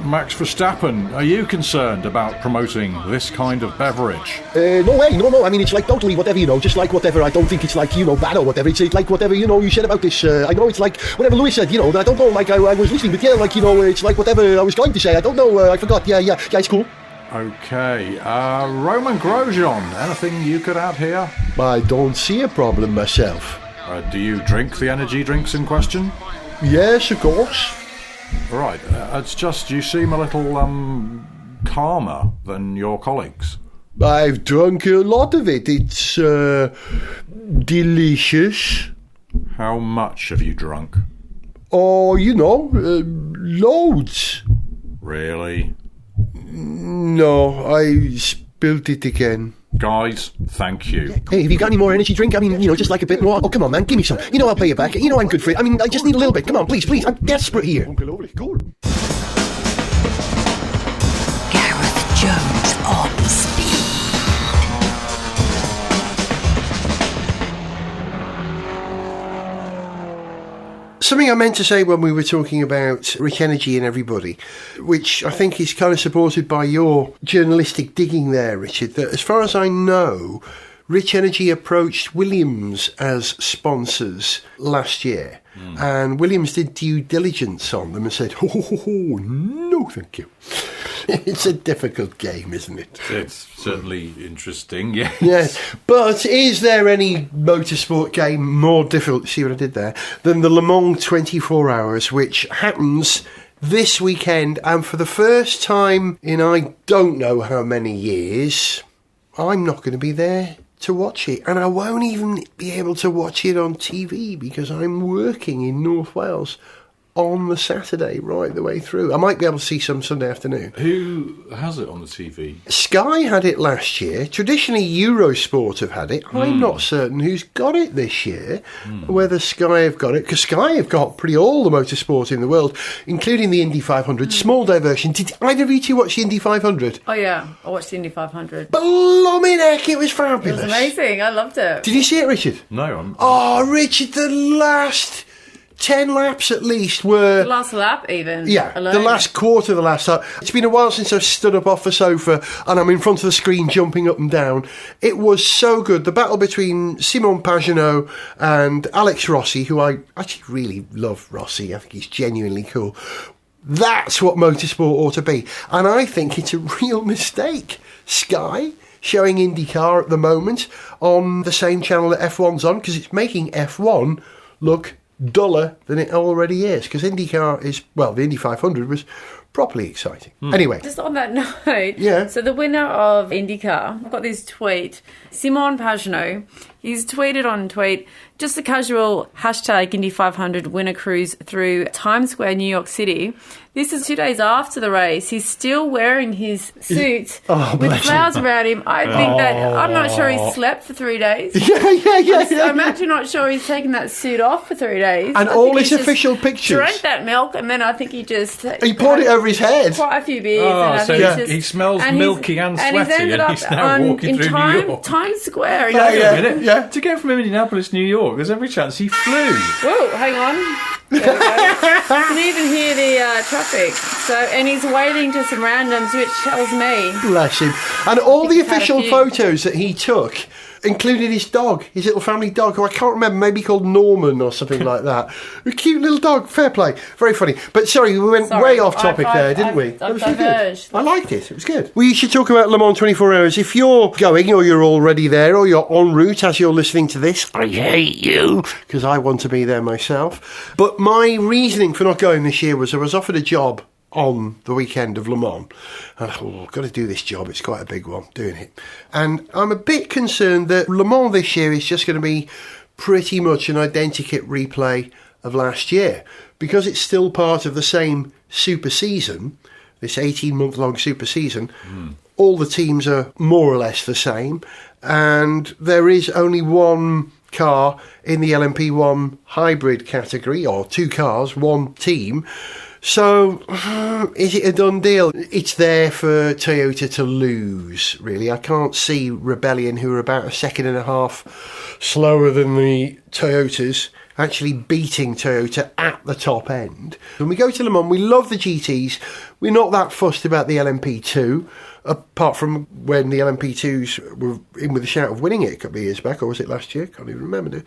Max Verstappen, are you concerned about promoting this kind of beverage? No way, no. I mean, it's like totally whatever, you know, just like whatever. I don't think it's like, you know, bad or whatever. It's like whatever, you know, you said about this. I know it's like whatever Lewis said, you know, I don't know, like I was listening, but yeah, like, you know, it's like whatever I was going to say. I don't know, I forgot. Yeah, it's cool. Okay, Roman Grosjean, anything you could add here? I don't see a problem myself. Do you drink the energy drinks in question? Yes, of course. Right, it's just you seem a little calmer than your colleagues. I've drunk a lot of it. It's delicious. How much have you drunk? Oh, you know, loads. Really? No, I spilled it again. Guys, thank you. Hey, have you got any more energy drink? I mean, you know, just like a bit more. Oh, come on, man, give me some. You know I'll pay you back. You know I'm good for it. I mean, I just need a little bit. Come on, please. I'm desperate here. Gareth Jones on speed. Something I meant to say when we were talking about Rich Energy and everybody, which I think is kind of supported by your journalistic digging there, Richard, that as far as I know, Rich Energy approached Williams as sponsors last year. And Williams did due diligence on them and said, oh, no, thank you. It's a difficult game, isn't it? It's certainly interesting, yes. Yes, but is there any motorsport game more difficult, see what I did there, than the Le Mans 24 Hours, which happens this weekend, and for the first time in I don't know how many years, I'm not going to be there to watch it, and I won't even be able to watch it on TV because I'm working in North Wales on the Saturday right the way through. I might be able to see some Sunday afternoon. Who has it on the TV? Sky had it last year. Traditionally, Eurosport have had it. I'm not certain who's got it this year, whether Sky have got it, because Sky have got pretty all the motorsport in the world, including the Indy 500. Small diversion. Did either of you two watch the Indy 500? Oh, yeah. I watched the Indy 500. Blooming heck, it was fabulous. It was amazing. I loved it. Did you see it, Richard? No, Oh, Richard, the last 10 laps at least were... The last lap, even. Yeah, alone. the last quarter of the last lap. It's been a while since I've stood up off the sofa and I'm in front of the screen jumping up and down. It was so good. The battle between Simon Pagenaud and Alex Rossi, who I actually really love Rossi. I think he's genuinely cool. That's what motorsport ought to be. And I think it's a real mistake. Sky showing IndyCar at the moment on the same channel that F1's on, because it's making F1 look duller than it already is, because IndyCar is, well, the Indy 500 was properly exciting. Anyway. Just on that note, yeah. So the winner of IndyCar, I've got this tweet, Simon Pagenaud, he's tweeted on tweet, just a casual hashtag Indy 500 winner cruise through Times Square, New York City. This is 2 days after the race. He's still wearing his suit with flowers around him. I think that, I'm not sure he slept for 3 days. Yeah. I'm actually not sure he's taken that suit off for 3 days. And all his official pictures. Drank that milk, and then I think he just... He poured it over his head. Quite a few beers. Oh, and I so think he smells milky and sweaty, and he's now walking through New York. Times Square. Wait a minute. Yeah. To get from Indianapolis, New York, there's every chance he flew. Whoa, hang on. There we go. You can even hear the traffic. So, and he's waving to some randoms, which tells me. Bless him. And all the official photos that he took included his dog, his little family dog, who I can't remember, maybe called Norman or something like that. A cute little dog, fair play. Very funny. But sorry, we went way off topic there, didn't we? I've diverged. Good. I liked it. It was good. We should talk about Le Mans 24 Hours. If you're going, or you're already there, or you're en route as you're listening to this, I hate you, because I want to be there myself. But my reasoning for not going this year was I was offered a job on the weekend of Le Mans. And I thought, I've got to do this job. It's quite a big one, doing it. And I'm a bit concerned that Le Mans this year is just going to be pretty much an identikit replay of last year, because it's still part of the same super season, this 18-month-long super season. All the teams are more or less the same, and there is only one car in the LMP1 hybrid category, or two cars, one team. So, is it a done deal? It's there for Toyota to lose, really. I can't see Rebellion, who are about a second and a half slower than the Toyotas, actually beating Toyota at the top end. When we go to Le Mans, we love the GTs. We're not that fussed about the LMP2, apart from when the LMP2s were in with a shout of winning it a couple of years back, or was it last year? Can't even remember now.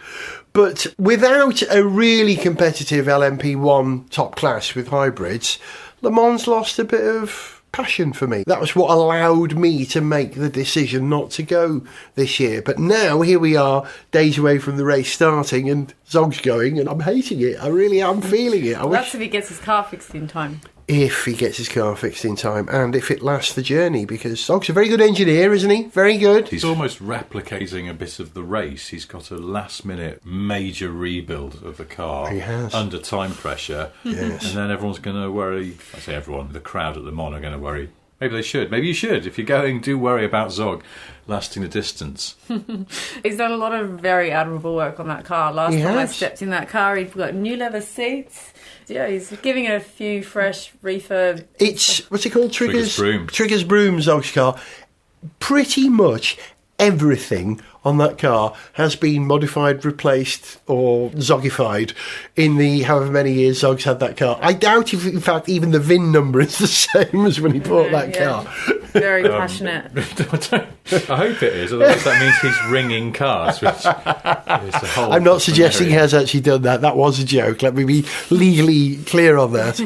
But without a really competitive LMP1 top class with hybrids, Le Mans lost a bit of passion for me. That was what allowed me to make the decision not to go this year. But now, here we are, days away from the race starting, and Zog's going, and I'm hating it. I really am feeling it. That's if he gets his car fixed in time. If he gets his car fixed in time, and if it lasts the journey, because Zog's a very good engineer, isn't he? Very good. He's almost replicating a bit of the race. He's got a last-minute major rebuild of the car. He has. Under time pressure. Yes. And then everyone's going to worry. I say everyone, the crowd at Le Mans are going to worry. Maybe they should. Maybe you should. If you're going, do worry about Zog lasting the distance. He's done a lot of very admirable work on that car. Last time I stepped in that car, he'd got new leather seats. Yeah, he's giving it a few fresh refurb. It's, what's it called? Trigger's Broom. Trigger's Broom, Zog's car. Pretty much everything on that car has been modified, replaced, or Zogified in the however many years Zog's had that car. I doubt if, in fact, even the VIN number is the same as when he bought that car. Very passionate. I hope it is, otherwise that means he's ringing cars, which is a whole... I'm not suggesting he has actually done that. That was a joke. Let me be legally clear on that.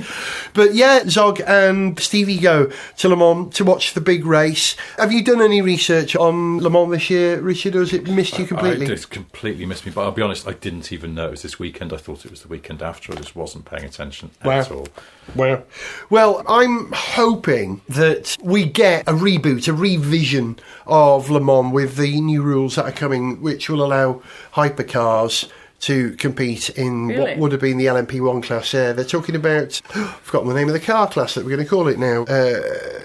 But yeah, Zog and Stevie go to Le Mans to watch the big race. Have you done any research on Le Mans this year, Richard, or has it missed you completely? It's completely missed me, but I'll be honest, I didn't even know it was this weekend. I thought it was the weekend after. I just wasn't paying attention at all. Well, I'm hoping that we get a reboot, a revision of Le Mans with the new rules that are coming, which will allow hypercars to compete in Really? what would have been the LMP1 class. They're talking about, I've forgotten the name of the car class that we're going to call it now.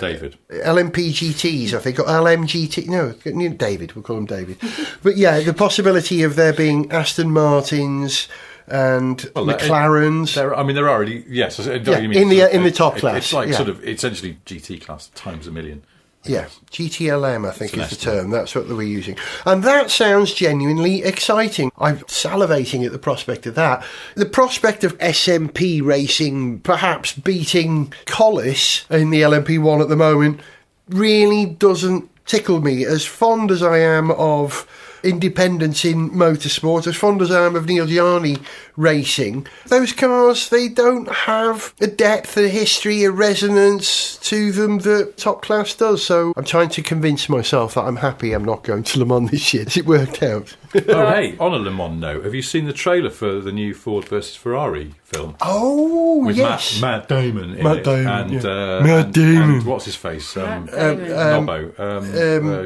David. LMP GTs, I think, or LMGT. No, David, we'll call him David. But yeah, the possibility of there being Aston Martins and McLarens. There are already, yes. In the top class. It's like sort of essentially GT class times a million. Yeah, GTLM, I think is the term. That's what they were using. And that sounds genuinely exciting. I'm salivating at the prospect of that. The prospect of SMP racing perhaps beating Collis in the LMP1 at the moment really doesn't tickle me. As fond as I am of independence in motorsport, as fond as I am of Neil Giarni racing, those cars, they don't have a depth, a history, a resonance to them that top class does. So I'm trying to convince myself that I'm happy I'm not going to Le Mans this year. It worked out. Oh, hey, on a Le Mans note, have you seen the trailer for the new Ford versus Ferrari film? Oh, with yes. Matt Damon in Matt it. Damon, And, Matt Damon. And what's his face? Nobbo.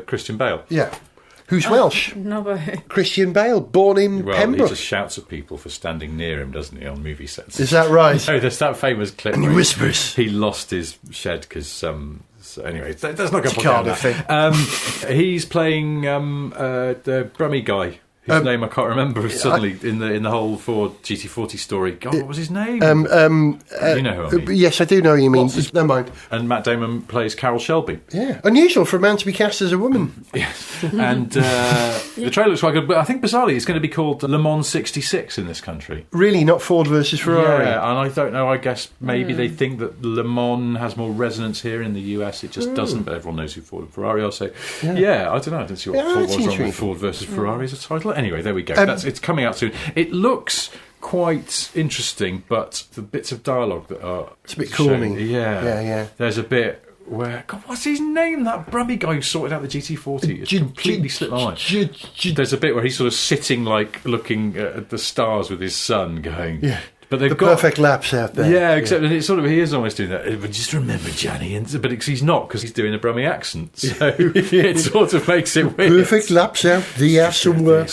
Christian Bale. Yeah. Who's Welsh? No, Christian Bale, born in Pembroke. He just shouts at people for standing near him, doesn't he, on movie sets? Is that right? No, there's that famous clip and he where whispers. He lost his shed because... so anyway, that's not going to Cardiff that. He's playing the Brummy guy. His name I can't remember suddenly in the whole Ford GT40 story. God, what was his name? You know who I mean. Yes, I do know who you mean. Never mind. And Matt Damon plays Carroll Shelby. Yeah, unusual for a man to be cast as a woman. Yes, and the trailer looks quite good. But I think bizarrely it's going to be called Le Mans 66 in this country. Really, not Ford versus Ferrari. Yeah, and I don't know. I guess maybe they think that Le Mans has more resonance here in the US. It just doesn't. But everyone knows who Ford and Ferrari are. So yeah, I don't know. I don't see what Ford was wrong with Ford versus Ferrari as a title. Anyway, there we go. It's coming out soon. It looks quite interesting, but the bits of dialogue that are... It's a bit corny. Yeah. There's a bit where... God, what's his name? That Brummy guy who sorted out the GT40. It's completely slipped my mind. There's a bit where he's sort of sitting, like, looking at the stars with his son going... Yeah. But they've got perfect laps out there. Yeah, except that it's sort of he is almost doing that. But just remember, Johnny, but he's not because he's doing a Brummie accent. So it sort of makes it weird. Perfect laps out there somewhere.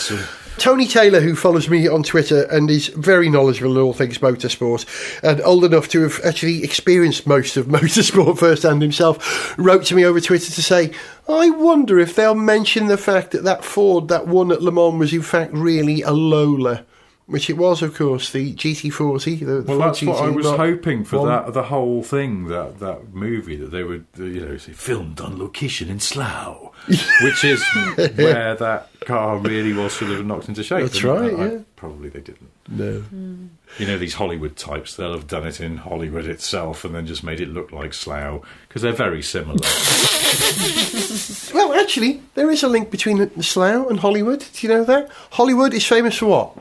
Tony Taylor, who follows me on Twitter and is very knowledgeable in all things motorsport and old enough to have actually experienced most of motorsport firsthand himself, wrote to me over Twitter to say, I wonder if they'll mention the fact that Ford that won at Le Mans was in fact really a Lola. Which it was, of course, the GT40. Well, that's GT, what I was hoping for. That the whole thing, that movie that they would, say filmed on location in Slough, which is where that car really was sort of knocked into shape. That's right. Probably they didn't. No. You know, these Hollywood types, they'll have done it in Hollywood itself and then just made it look like Slough because they're very similar. Well, actually, there is a link between Slough and Hollywood. Do you know that? Hollywood is famous for what?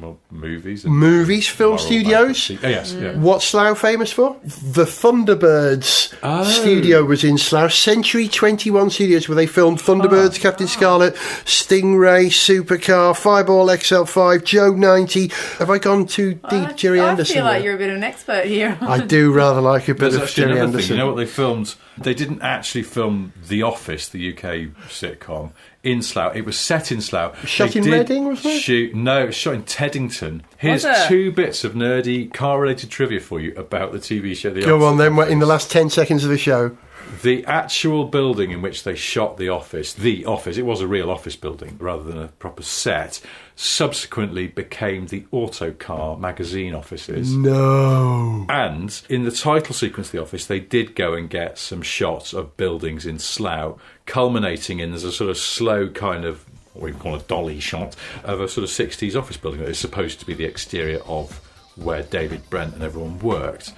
Well, movies, film studios. Yes. Yeah. What's Slough famous for? The Thunderbirds studio was in Slough. Century 21 Studios, where they filmed Thunderbirds, Captain Scarlet, Stingray, Supercar, Fireball XL5, Joe 90. Have I gone too deep, Jerry Anderson? I feel like you're a bit of an expert here. I do rather like a bit of Jerry Anderson. Thing. You know what they filmed? They didn't actually film The Office, the UK sitcom, in Slough. It was set in Slough. Shot in Reading, wasn't it? No, it was shot in Teddington. Here's 2 bits of nerdy car-related trivia for you about the TV show The Office. Go on then, in the last 10 seconds of the show. The actual building in which they shot The Office, it was a real office building rather than a proper set, subsequently became the Autocar magazine offices. No. And in the title sequence of The Office, they did go and get some shots of buildings in Slough, culminating in there's a sort of slow kind of, what we call a dolly shot, of a sort of 60s office building that is supposed to be the exterior of where David Brent and everyone worked.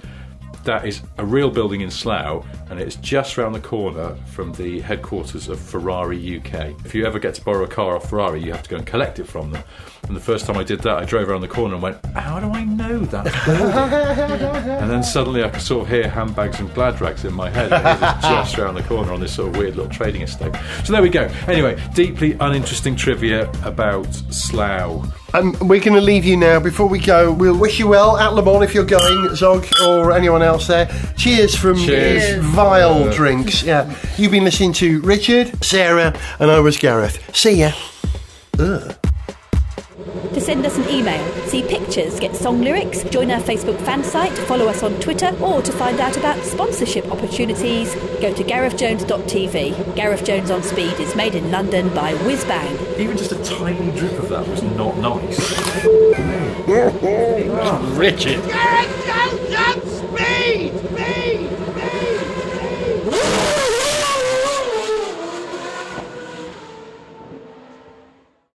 That is a real building in Slough, and it's just round the corner from the headquarters of Ferrari UK. If you ever get to borrow a car off Ferrari, you have to go and collect it from them. And the first time I did that, I drove around the corner and went, how do I know that building? And then suddenly I could sort of hear handbags and glad rags in my head. And it was just round the corner on this sort of weird little trading estate. So there we go. Anyway, deeply uninteresting trivia about Slough. We're going to leave you now. Before we go, we'll wish you well at Le Mans if you're going, Zog, or anyone else there. Cheers from his vile drinks. Yeah, you've been listening to Richard, Sarah, and I was Gareth. See ya. Ugh. to send us an email, see pictures, get song lyrics, join our Facebook fan site, follow us on Twitter, or to find out about sponsorship opportunities, go to garethjones.tv. Gareth Jones on Speed is made in London by Whiz Bang. Even just a tiny drip of that was not nice. Gareth Jones on Speed!